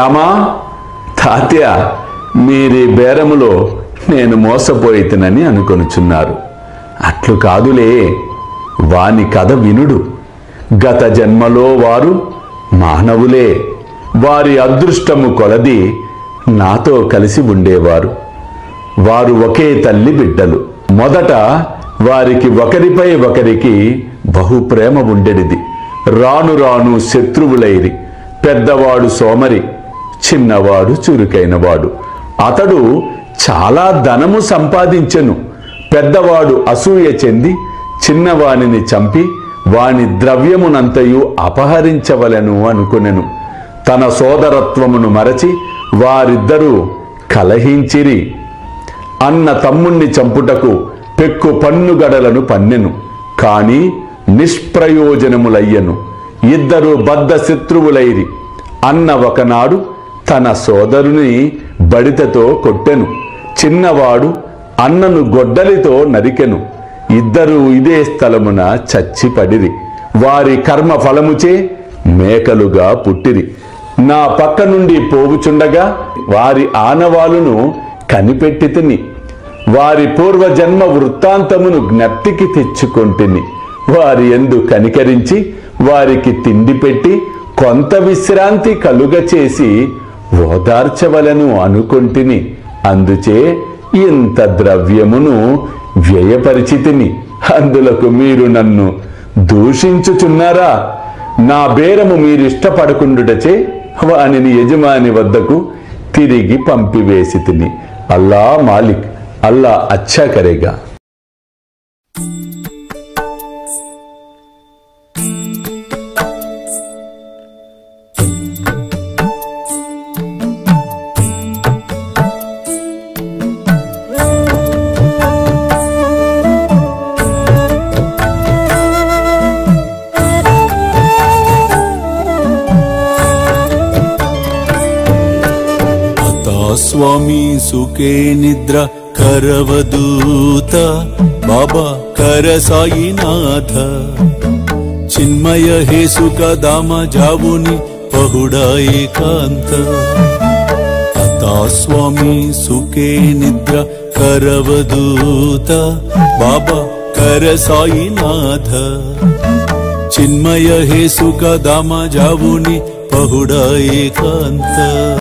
శ్యామా, తాత్య, మీరీ బేరములో నేను మోసపోయితనని అనుకొనుచున్నారు. అట్లు కాదులే, వాని కథ వినుడు. గత జన్మలో వారు మానవులే. వారి అదృష్టము కొలది నాతో కలిసి ఉండేవారు. వారు ఒకే తల్లి బిడ్డలు. మొదట వారికి ఒకరిపై ఒకరికి బహుప్రేమ ఉండెడిది. రాను రాను శత్రువులైరి. పెద్దవాడు సోమరి, చిన్నవాడు చురుకైనవాడు. అతడు చాలా ధనము సంపాదించెను. పెద్దవాడు అసూయ చెంది చిన్నవానిని చంపి వాని ద్రవ్యమునంతయు అపహరించవలెను అనుకొనెను. తన సోదరత్వమును మరచి వారిద్దరూ కలహించిరి. అన్న తమ్ముణ్ణి చంపుటకు పెక్కు పన్నుగడలను పన్నెను. కాని నిష్ప్రయోజనములయ్యను. ఇద్దరు బద్ధ శత్రువులైరి. అన్న ఒకనాడు తన సోదరుని బడితతో కొట్టెను. చిన్నవాడు అన్నను గొడ్డలితో నరికెను. ఇద్దరూ ఇదే స్థలమున చచ్చిపడిరి. వారి కర్మ ఫలముచే మేకలుగా పుట్టిరి. నా పక్క నుండి పోవుచుండగా వారి ఆనవాలును కనిపెట్టితిని. వారి పూర్వజన్మ వృత్తాంతమును జ్ఞప్తికి తెచ్చుకొంటిని. వారి యందు కనికరించి వారికి తిండి పెట్టి కొంత విశ్రాంతి కలుగచేసి ఓదార్చవలను అనుకొంటిని. అందుచే ఇంత ద్రవ్యమును వ్యయపరిచితిని. అందులకు మీరు నన్ను దూషించుచున్నారా? నా బేరము మీరిష్టపడకుండుటచే వానిని యజమాని వద్దకు తిరిగి పంపివేసి తిని. అల్లా మాలిక్, అల్లా అచ్చా కరేగా. स्वामी सुखे निद्रा करवदूत बाबा कर साईनाथ चिन्मय हे सुख दाम जावुनि पहुडा एकांत अता स्वामी सुखे निद्रा करवदूत बाबा कर साईनाथ चिन्मय हे सुख दाम जावुनि पहुडा एकांत।